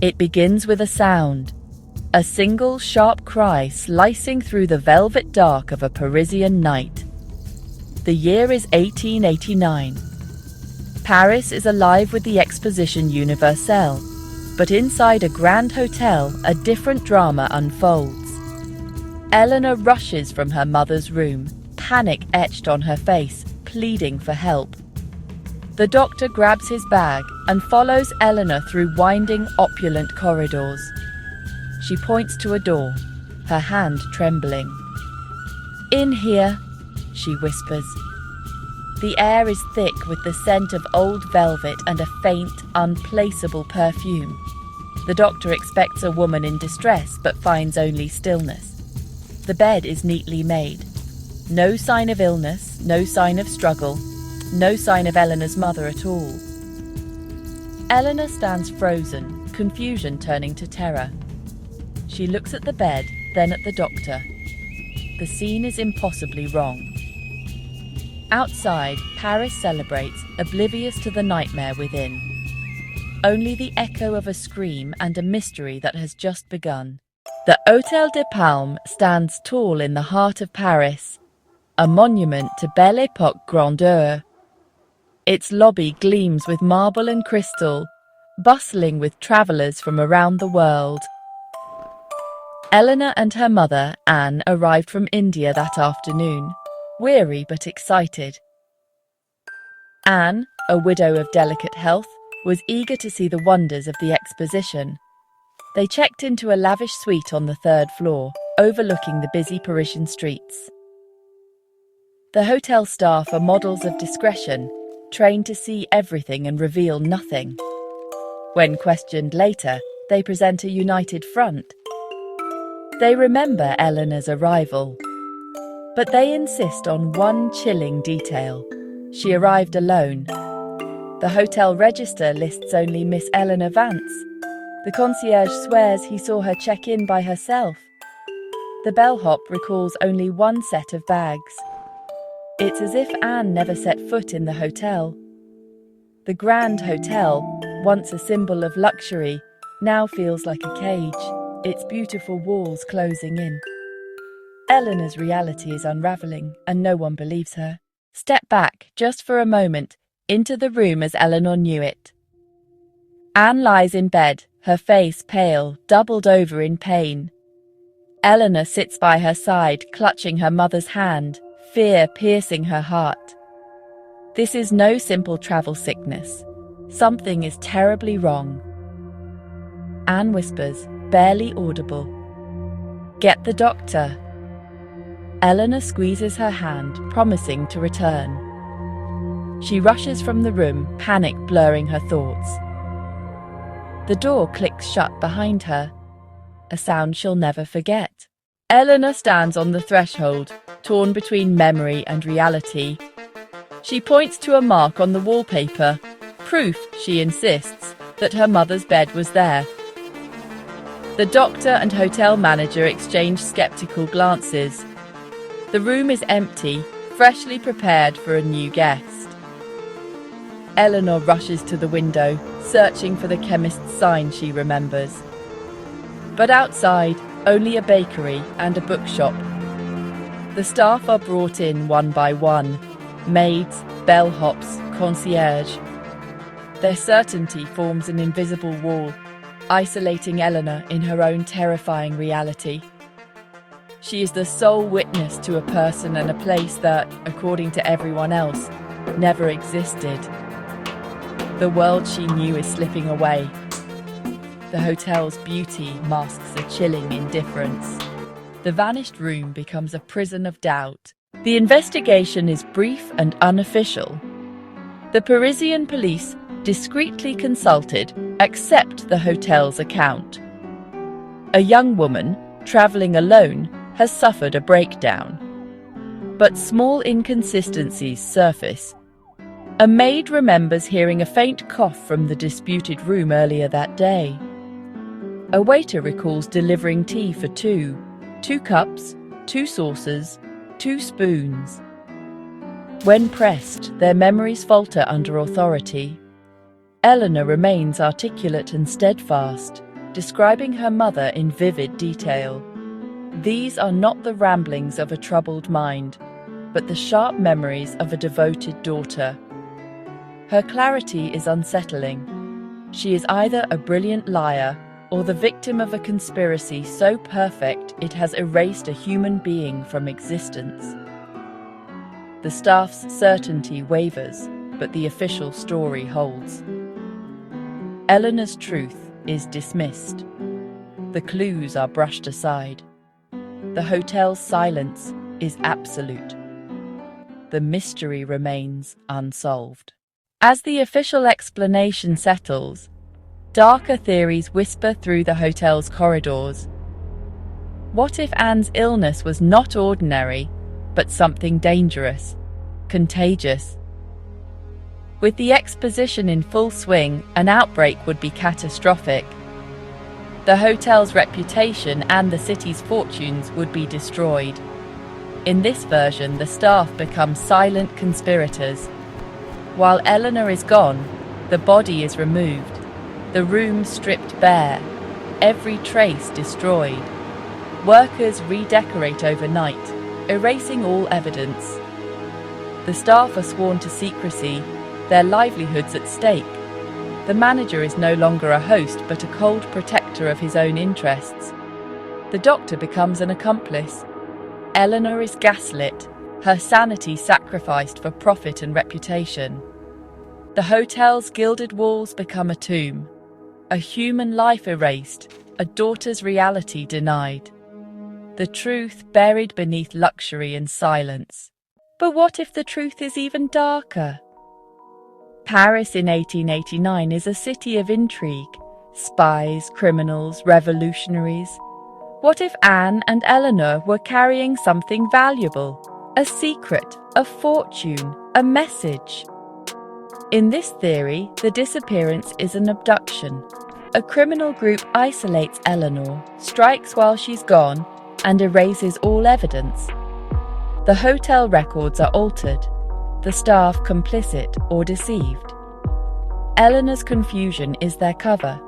It begins with a sound, a single sharp cry slicing through the velvet dark of a Parisian night. The year is 1889. Paris is alive with the Exposition Universelle, but inside a grand hotel, a different drama unfolds. Eleanor rushes from her mother's room, panic etched on her face, pleading for help. The doctor grabs his bag and follows Eleanor through winding, opulent corridors. She points to a door, her hand trembling. "In here," she whispers. The air is thick with the scent of old velvet and a faint, unplaceable perfume. The doctor expects a woman in distress but finds only stillness. The bed is neatly made. No sign of illness, no sign of struggle, no sign of Eleanor's mother at all. Eleanor stands frozen, confusion turning to terror. She looks at the bed, then at the doctor. The scene is impossibly wrong. Outside, Paris celebrates, oblivious to the nightmare within. Only the echo of a scream and a mystery that has just begun. The Hôtel des Palmes stands tall in the heart of Paris, a monument to Belle Époque grandeur. Its lobby gleams with marble and crystal, bustling with travellers from around the world. Eleanor and her mother, Anne, arrived from India that afternoon, weary but excited. Anne, a widow of delicate health, was eager to see the wonders of the exposition. They checked into a lavish suite on the third floor, overlooking the busy Parisian streets. The hotel staff are models of discretion, trained to see everything and reveal nothing. When questioned later, they present a united front. They remember Eleanor's arrival, but they insist on one chilling detail. She arrived alone. The hotel register lists only Miss Eleanor Vance. The concierge swears he saw her check in by herself. The bellhop recalls only one set of bags. It's as if Anne never set foot in the hotel. The Grand Hotel, once a symbol of luxury, now feels like a cage, its beautiful walls closing in. Eleanor's reality is unravelling, and no one believes her. Step back, just for a moment, into the room as Eleanor knew it. Anne lies in bed, her face pale, doubled over in pain. Eleanor sits by her side, clutching her mother's hand, fear piercing her heart. This is no simple travel sickness. Something is terribly wrong. Anne whispers, barely audible, "Get the doctor." Eleanor squeezes her hand, promising to return. She rushes from the room, panic blurring her thoughts. The door clicks shut behind her, a sound she'll never forget. Eleanor stands on the threshold, torn between memory and reality. She points to a mark on the wallpaper, proof, she insists, that her mother's bed was there. The doctor and hotel manager exchange skeptical glances. The room is empty, freshly prepared for a new guest. Eleanor rushes to the window, searching for the chemist's sign she remembers. But outside, only a bakery and a bookshop. The staff are brought in one by one, maids, bellhops, concierge. Their certainty forms an invisible wall, isolating Eleanor in her own terrifying reality. She is the sole witness to a person and a place that, according to everyone else, never existed. The world she knew is slipping away. The hotel's beauty masks a chilling indifference. The vanished room becomes a prison of doubt. The investigation is brief and unofficial. The Parisian police, discreetly consulted, accept the hotel's account. A young woman, travelling alone, has suffered a breakdown. But small inconsistencies surface. A maid remembers hearing a faint cough from the disputed room earlier that day. A waiter recalls delivering tea for two cups, 2 saucers, 2 spoons. When pressed, their memories falter under authority. Eleanor remains articulate and steadfast. describing her mother in vivid detail. These are not the ramblings of a troubled mind, but the sharp memories of a devoted daughter. Her clarity is unsettling. She is either a brilliant liar or the victim of a conspiracy so perfect it has erased a human being from existence. The staff's certainty wavers, but the official story holds. Eleanor's truth is dismissed. The clues are brushed aside. The hotel's silence is absolute. The mystery remains unsolved. As the official explanation settles, darker theories whisper through the hotel's corridors. What if Anne's illness was not ordinary, but something dangerous, contagious? With the exposition in full swing, an outbreak would be catastrophic. The hotel's reputation and the city's fortunes would be destroyed. In this version, the staff become silent conspirators. While Eleanor is gone, the body is removed, the room stripped bare, every trace destroyed. Workers redecorate overnight, erasing all evidence. The staff are sworn to secrecy, their livelihoods at stake. The manager is no longer a host but a cold protector of his own interests. The doctor becomes an accomplice. Eleanor is gaslit, her sanity sacrificed for profit and reputation. The hotel's gilded walls become a tomb, a human life erased, a daughter's reality denied. The truth buried beneath luxury and silence. But what if the truth is even darker? Paris in 1889 is a city of intrigue, spies, criminals, revolutionaries. What if Anne and Eleanor were carrying something valuable? A secret, a fortune, a message? In this theory, the disappearance is an abduction. A criminal group isolates Eleanor, strikes while she's gone, and erases all evidence. The hotel records are altered, the staff complicit or deceived. Eleanor's confusion is their cover.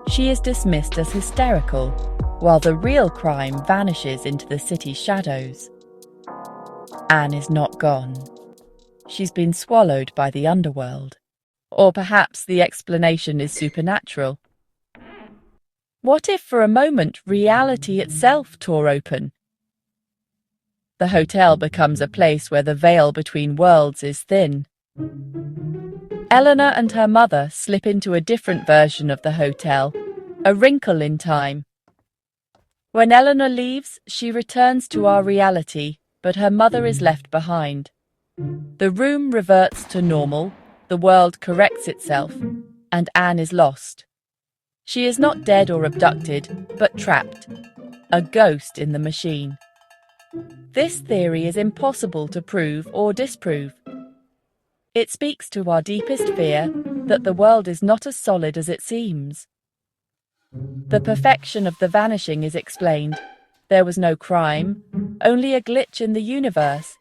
She is dismissed as hysterical, while the real crime vanishes into the city's shadows. Anne is not gone. She's been swallowed by the underworld. Or perhaps the explanation is supernatural. What if for a moment reality itself tore open? The hotel becomes a place where the veil between worlds is thin. Eleanor and her mother slip into a different version of the hotel, a wrinkle in time. When Eleanor leaves, she returns to our reality, but her mother is left behind. The room reverts to normal, the world corrects itself, and Anne is lost. She is not dead or abducted, but trapped, a ghost in the machine. This theory is impossible to prove or disprove. It speaks to our deepest fear that the world is not as solid as it seems. The perfection of the vanishing is explained. There was no crime, only a glitch in the universe.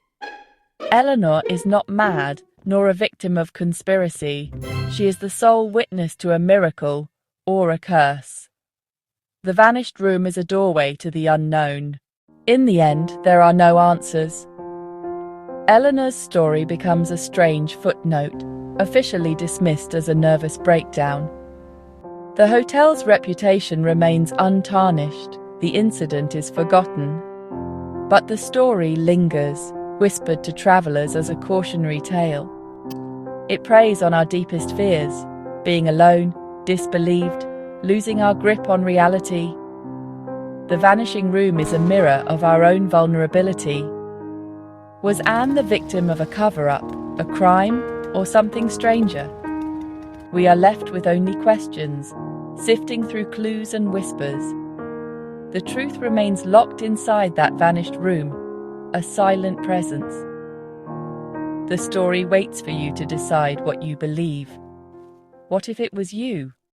Eleanor is not mad, nor a victim of conspiracy. She is the sole witness to a miracle or a curse. The vanished room is a doorway to the unknown. In the end, there are no answers. Eleanor's story becomes a strange footnote, officially dismissed as a nervous breakdown. The hotel's reputation remains untarnished. The incident is forgotten. But the story lingers, whispered to travellers as a cautionary tale. It preys on our deepest fears, being alone, disbelieved, losing our grip on reality. The vanishing room is a mirror of our own vulnerability. Was Anne the victim of a cover-up, a crime, or something stranger? We are left with only questions, sifting through clues and whispers. The truth remains locked inside that vanished room, a silent presence. The story waits for you to decide what you believe. What if it was you?